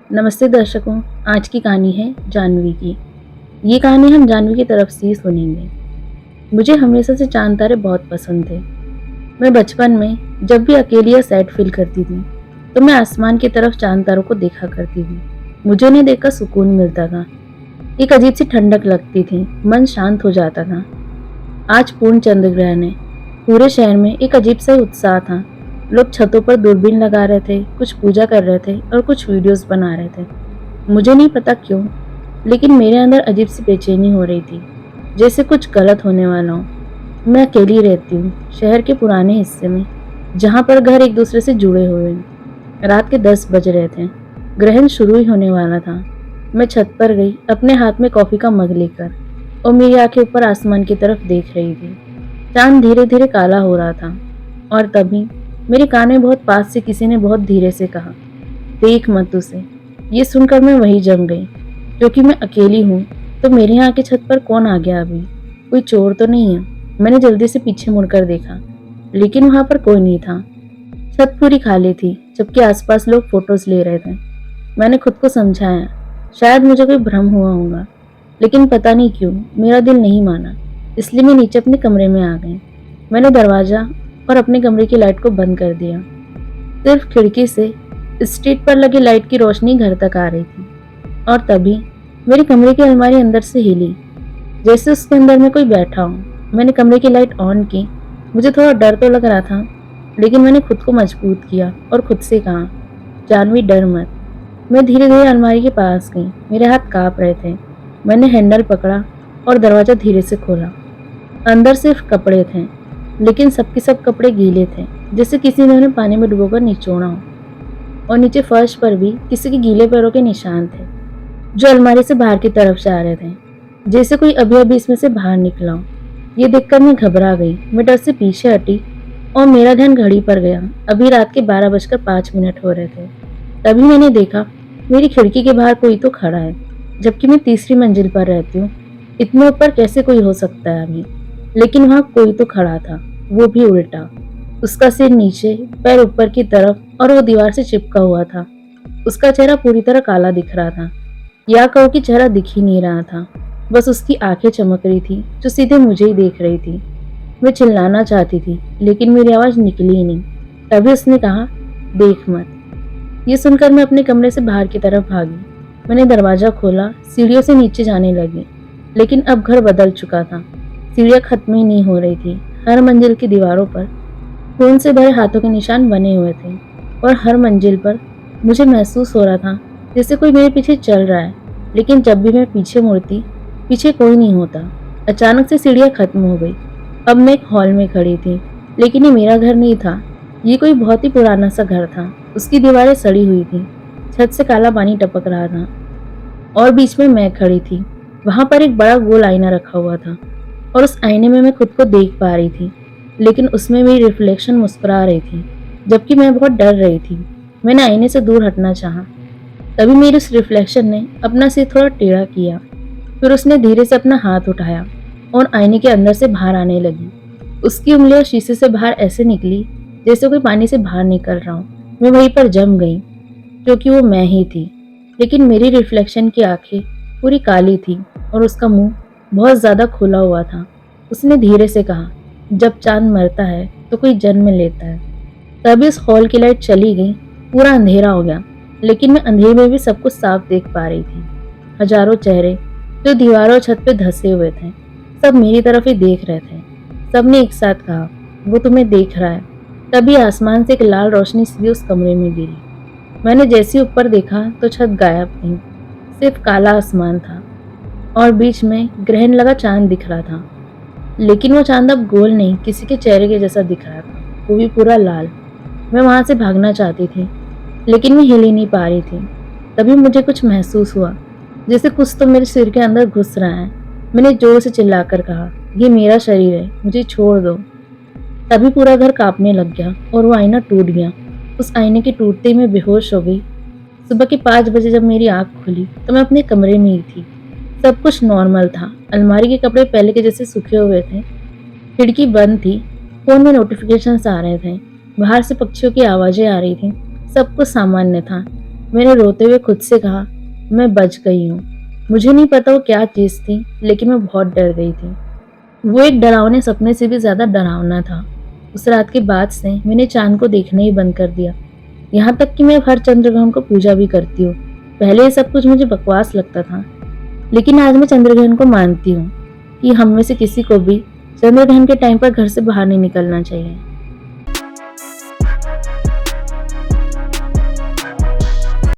नमस्ते दर्शकों। आज की कहानी है जानवी की। ये कहानी हम जानवी की तरफ से ही सुनेंगे। मुझे हमेशा से चांद तारे बहुत पसंद थे। मैं बचपन में जब भी अकेली या सैड फील करती थी तो मैं आसमान की तरफ चांद तारों को देखा करती थी। मुझे उन्हें देखकर सुकून मिलता था। एक अजीब सी ठंडक लगती थी, मन शांत हो जाता था। आज पूर्ण चंद्र ग्रहण है। पूरे शहर में एक अजीब सा उत्साह था। लोग छतों पर दूरबीन लगा रहे थे, कुछ पूजा कर रहे थे और कुछ वीडियोस बना रहे थे। मुझे नहीं पता क्यों, लेकिन मेरे अंदर अजीब सी बेचैनी हो रही थी, जैसे कुछ गलत होने वाला हो। मैं अकेली रहती हूँ शहर के पुराने हिस्से में, जहाँ पर घर एक दूसरे से जुड़े हुए हैं। रात के 10 बज रहे थे। ग्रहण शुरू ही होने वाला था। मैं छत पर गई, अपने हाथ में कॉफी का मग लेकर, और मेरी आंखें ऊपर आसमान की तरफ देख रही थी। चांद धीरे धीरे काला हो रहा था और तभी मेरे कान में बहुत पास से किसी ने बहुत धीरे से कहा, देख मत उसे। ये सुनकर मैं वहीं जम गई। क्योंकि मैं अकेली हूँ तो मेरे यहाँ की छत पर कौन आ गया अभी? कोई चोर तो नहीं है? मैंने जल्दी से पीछे मुड़कर देखा, लेकिन वहां पर कोई नहीं था। छत पूरी खाली थी, जबकि आसपास लोग फोटोज ले रहे थे। मैंने खुद को समझाया, शायद मुझे कोई भ्रम हुआ होगा, लेकिन पता नहीं क्यों मेरा दिल नहीं माना। इसलिए मैं नीचे अपने कमरे में आ गई। मैंने दरवाजा और अपने कमरे की लाइट को बंद कर दिया। सिर्फ खिड़की से स्ट्रीट पर लगी लाइट की रोशनी घर तक आ रही थी। और तभी मेरे कमरे की अलमारी अंदर से हिली, जैसे उसके अंदर में कोई बैठा हो। मैंने कमरे की लाइट ऑन की। मुझे थोड़ा डर तो लग रहा था, लेकिन मैंने खुद को मजबूत किया और खुद से कहा, जानवी डर मत। मैं धीरे धीरे अलमारी के पास गई। मेरे हाथ कांप रहे थे। मैंने हैंडल पकड़ा और दरवाजा धीरे से खोला। अंदर सिर्फ कपड़े थे, लेकिन सबके सब कपड़े गीले थे, जैसे किसी ने उन्हें पानी में डुबोकर निचोड़ा हो। और नीचे फर्श पर भी किसी के गीले पैरों के निशान थे, जो अलमारी से बाहर की तरफ जा रहे थे, जैसे कोई अभी अभी इसमें से बाहर निकला हो। ये देखकर मैं घबरा गई। मैं डर से पीछे हटी और मेरा ध्यान घड़ी पर गया। अभी रात के 12:05 हो रहे थे। तभी मैंने देखा, मेरी खिड़की के बाहर कोई तो खड़ा है, जबकि मैं तीसरी मंजिल पर रहती हूँ। इतने ऊपर कैसे कोई हो सकता है अभी? लेकिन वहां कोई तो खड़ा था, वो भी उल्टा। उसका सिर नीचे, पैर ऊपर की तरफ, और वो दीवार से चिपका हुआ था। उसका चेहरा पूरी तरह काला दिख रहा था, या कहो कि चेहरा दिख ही नहीं रहा था। बस उसकी आंखें चमक रही थी, जो सीधे मुझे ही देख रही थी। मैं चिल्लाना चाहती थी, लेकिन मेरी आवाज निकली ही नहीं। तभी उसने कहा, देख मत। ये सुनकर मैं अपने कमरे से बाहर की तरफ भागी। मैंने दरवाजा खोला, सीढ़ियों से नीचे जाने लगी। लेकिन अब घर बदल चुका था। सीढ़ियां खत्म ही नहीं हो रही थी। हर मंजिल की दीवारों पर खून से भरे हाथों के निशान बने हुए थे, और हर मंजिल पर मुझे महसूस हो रहा था जैसे कोई मेरे पीछे चल रहा है। लेकिन जब भी मैं पीछे मुड़ती, पीछे कोई नहीं होता। अचानक से सीढ़ियां खत्म हो गई। अब मैं एक हॉल में खड़ी थी, लेकिन ये मेरा घर नहीं था। ये कोई बहुत ही पुराना सा घर था। उसकी दीवारें सड़ी हुई थी, छत से काला पानी टपक रहा था, और बीच में मैं खड़ी थी। वहां पर एक बड़ा गोल आईना रखा हुआ था, और उस आईने में मैं खुद को देख पा रही थी, लेकिन उसमें मेरी रिफ्लेक्शन मुस्कुरा रही थी, जबकि मैं बहुत डर रही थी। मैंने आईने से दूर हटना चाहा। तभी मेरी उस रिफ्लेक्शन ने अपना सिर थोड़ा टेढ़ा किया। फिर उसने धीरे से अपना हाथ उठाया और आईने के अंदर से बाहर आने लगी। उसकी उंगलियां शीशे से बाहर ऐसे निकली जैसे कोई पानी से बाहर निकल रहा हो। मैं वहीं पर जम गई, क्योंकि वो मैं ही थी। लेकिन मेरी रिफ्लेक्शन की आंखें पूरी काली थी, और उसका मुंह बहुत ज्यादा खुला हुआ था। उसने धीरे से कहा, जब चांद मरता है तो कोई जन्म लेता है। तभी उस हॉल की लाइट चली गई। पूरा अंधेरा हो गया, लेकिन मैं अंधेरे में भी सब कुछ साफ देख पा रही थी। हजारों चेहरे जो दीवारों और छत पे धंसे हुए थे, सब मेरी तरफ ही देख रहे थे। सबने एक साथ कहा, वो तुम्हें देख रहा है। तभी आसमान से एक लाल रोशनी सीधे उस कमरे में गिरी। मैंने जैसे ही ऊपर देखा तो छत गायब थी, सिर्फ काला आसमान था, और बीच में ग्रहण लगा चांद दिख रहा था। लेकिन वो चांद अब गोल नहीं, किसी के चेहरे के जैसा दिख रहा था, वो भी पूरा लाल। मैं वहां से भागना चाहती थी, लेकिन मैं हिल ही नहीं पा रही थी। तभी मुझे कुछ महसूस हुआ, जैसे कुछ तो मेरे सिर के अंदर घुस रहा है। मैंने जोर से चिल्लाकर कहा, ये मेरा शरीर है, मुझे छोड़ दो। तभी पूरा घर कांपने लग गया और वो आईना टूट गया। उस आईने के टूटते ही मैं बेहोश हो गई। सुबह के 5 बजे जब मेरी आंख खुली तो मैं अपने कमरे में ही थी। सब कुछ नॉर्मल था। अलमारी के कपड़े पहले के जैसे सूखे हुए थे, खिड़की बंद थी, फोन में नोटिफिकेशंस आ रहे थे, बाहर से पक्षियों की आवाजें आ रही थी। सब कुछ सामान्य था। मैंने रोते हुए खुद से कहा, मैं बच गई हूँ। मुझे नहीं पता वो क्या चीज़ थी, लेकिन मैं बहुत डर गई थी। वो एक डरावने सपने से भी ज़्यादा डरावना था। उस रात के बाद से मैंने चाँद को देखना ही बंद कर दिया। यहाँ तक कि मैं हर चंद्रग्रहण को पूजा भी करती हूँ। पहले ये सब कुछ मुझे बकवास लगता था, लेकिन आज मैं चंद्रग्रहण को मानती हूँ कि हम में से किसी को भी चंद्रग्रहण के टाइम पर घर से बाहर नहीं निकलना चाहिए।